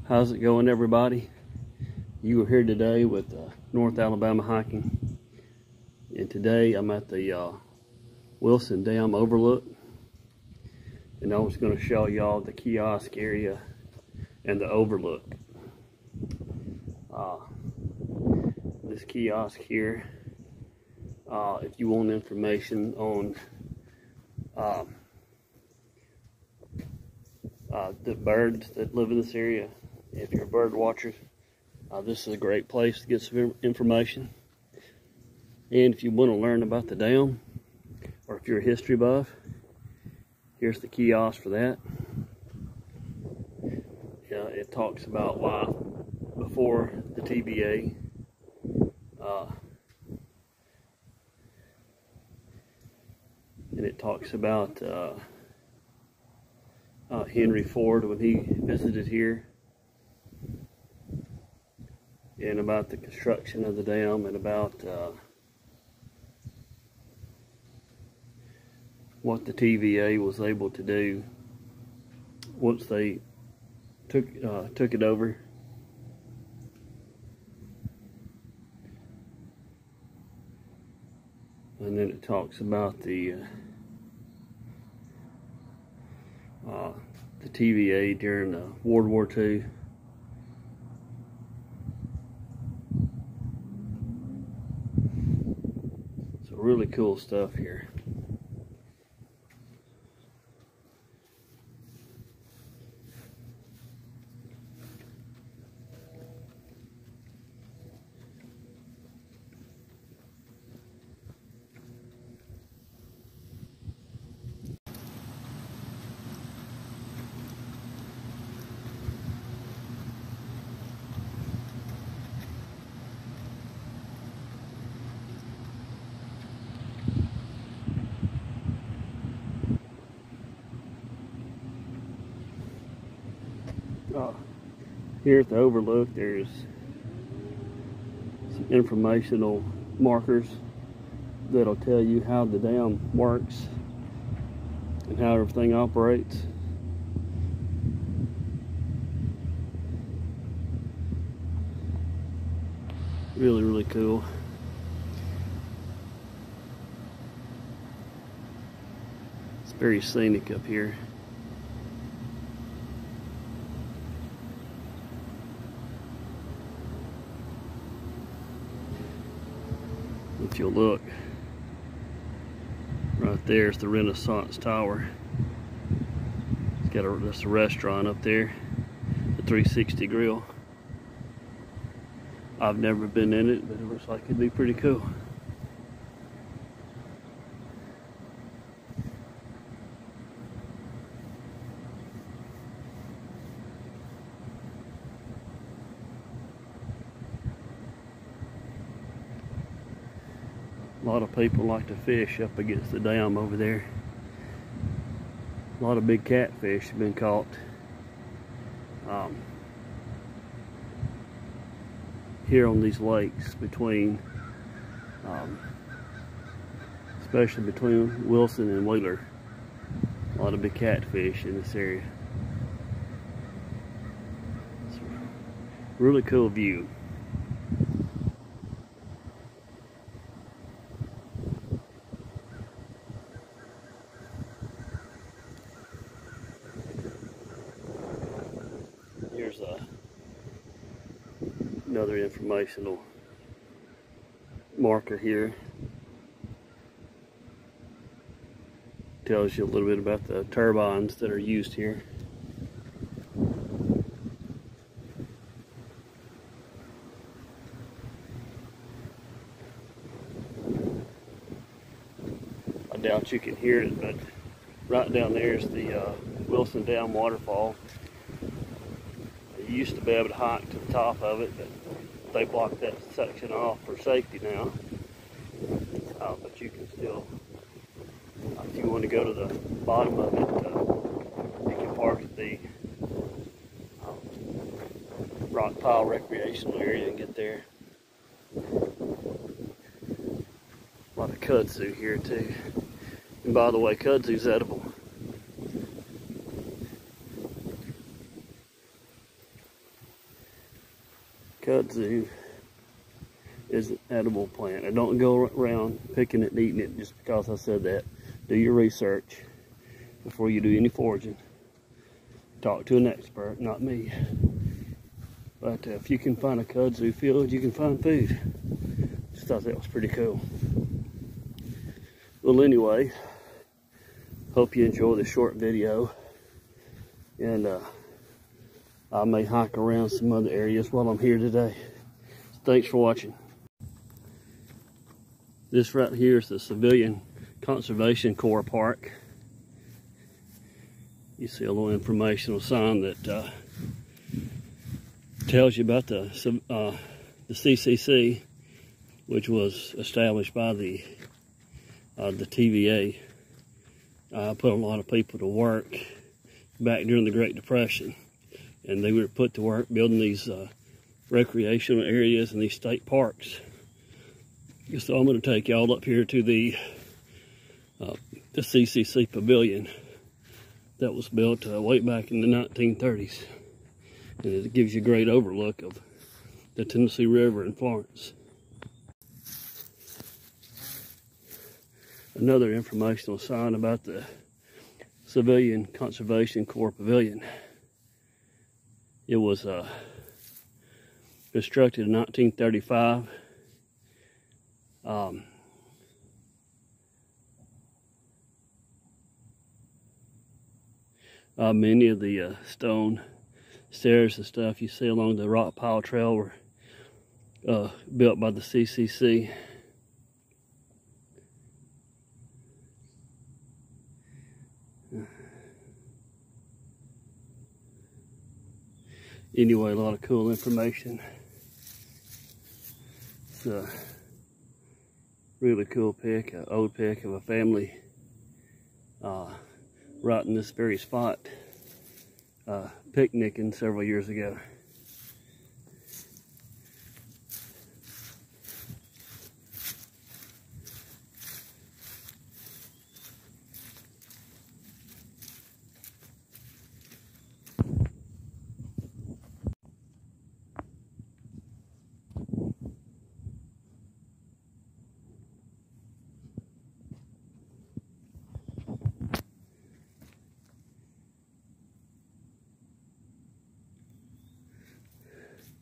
How's it going, everybody? You are here today with North Alabama Hiking, and today I'm at the Wilson Dam overlook, and I was going to show y'all the kiosk area and the overlook. This kiosk here, if you want information on the birds that live in this area, if you're a bird watcher, this is a great place to get some information. And if you want to learn about the dam, or if you're a history buff, here's the kiosk for that. It talks about why before the TVA, and it talks about Henry Ford when he visited here, and about the construction of the dam, and about what the TVA was able to do once they took it over. And then it talks about the TVA during World War II. So really cool stuff here. Here at the overlook, there's some informational markers that'll tell you how the dam works and how everything operates. Really cool. It's very scenic up here. If you'll look, right there's the Renaissance Tower. It's got that's a restaurant up there, the 360 Grill. I've never been in it, but it looks like it'd be pretty cool. A lot of people like to fish up against the dam over there. A lot of big catfish have been caught. Here on these lakes between, especially between Wilson and Wheeler. A lot of big catfish in this area. It's a really cool view. Here's another informational marker here. Tells you a little bit about the turbines that are used here. I doubt you can hear it, but right down there is the Wilson Dam waterfall. You used to be able to hike to the top of it, but they blocked that section off for safety now. But you can still, if you want to go to the bottom of it, you can park at the rock pile recreational area and get there. A lot of kudzu here too. And by the way, kudzu's edible. kudzu is an edible plant. And don't go around picking it and eating it just because I said that. Do your research before you do any foraging. Talk to an expert, not me. But if you can find a kudzu field, you can find food. Just thought that was pretty cool. Well, anyway, hope you enjoy the short video. And I may hike around some other areas while I'm here today. Thanks for watching. This right here is the Civil Conservation Corp Park. You see a little informational sign that tells you about the CCC, which was established by the TVA. Put a lot of people to work back during the Great Depression, and they were put to work building these recreational areas and these state parks. So I'm going to take y'all up here to the CCC Pavilion that was built way back in the 1930s, and it gives you a great overlook of the Tennessee River in Florence. Another informational sign about the Civil Conservation Corp Pavillion. It was constructed in 1935. Many of the stone stairs and stuff you see along the rock pile trail were built by the CCC. Anyway, a lot of cool information. It's a really cool pic, an old pic of a family right in this very spot, picnicking several years ago.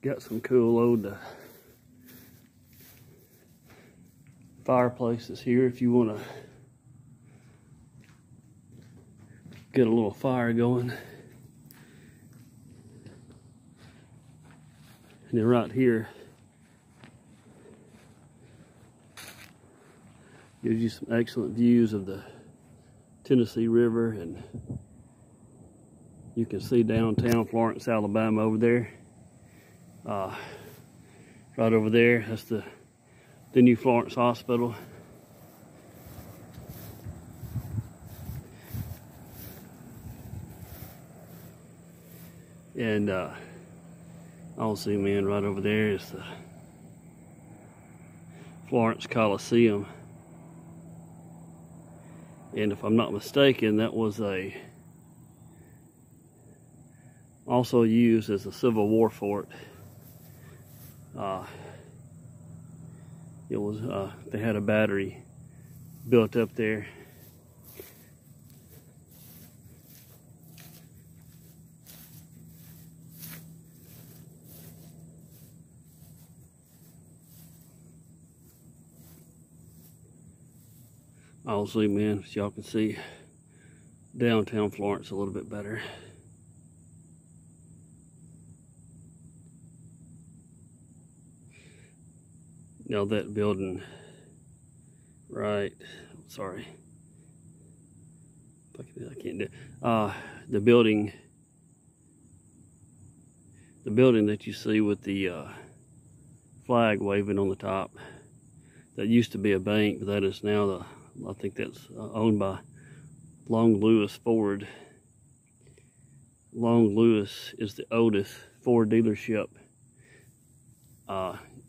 Got some cool old fireplaces here if you want to get a little fire going. And then right here gives you some excellent views of the Tennessee River, and you can see downtown Florence, Alabama over there. Right over there, that's the new Florence Hospital. And I'll zoom in. Right over there is the Florence Coliseum. And if I'm not mistaken, that was also used as a Civil War fort. It was they had a battery built up there. I'll zoom in so y'all can see downtown Florence a little bit better. Now that building, right, sorry, I can't do it. The building that you see with the flag waving on the top, that used to be a bank, but that is now I think that's owned by Long Lewis Ford. Long Lewis is the oldest Ford dealership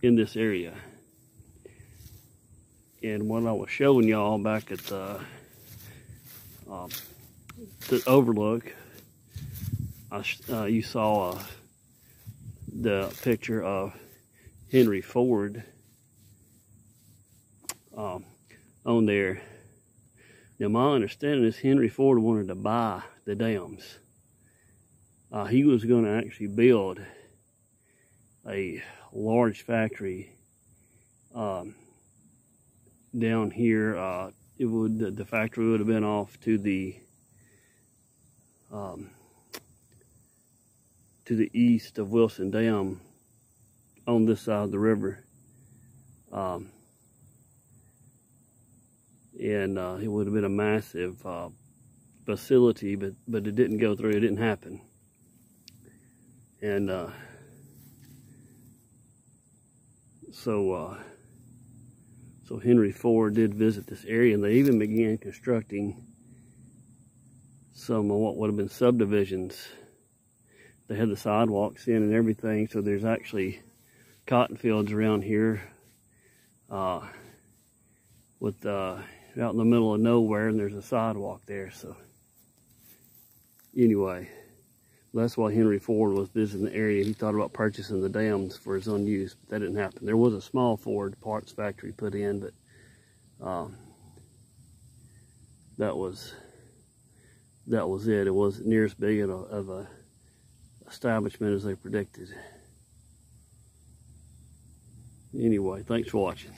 in this area. And what I was showing y'all back at the overlook, you saw the picture of Henry Ford on there. Now my understanding is Henry Ford wanted to buy the dams. He was going to actually build a large factory down here. The factory would have been off to the east of Wilson Dam on this side of the river. And it would have been a massive facility, but it didn't go through. It didn't happen. And so Henry Ford did visit this area, and they even began constructing some of what would have been subdivisions. They had the sidewalks in and everything, so there's actually cotton fields around here with out in the middle of nowhere, and there's a sidewalk there. So anyway, that's why Henry Ford was visiting the area. He thought about purchasing the dams for his own use, but that didn't happen. There was a small Ford parts factory put in, but that was it. It wasn't near as big of a establishment as they predicted. Anyway, thanks for watching.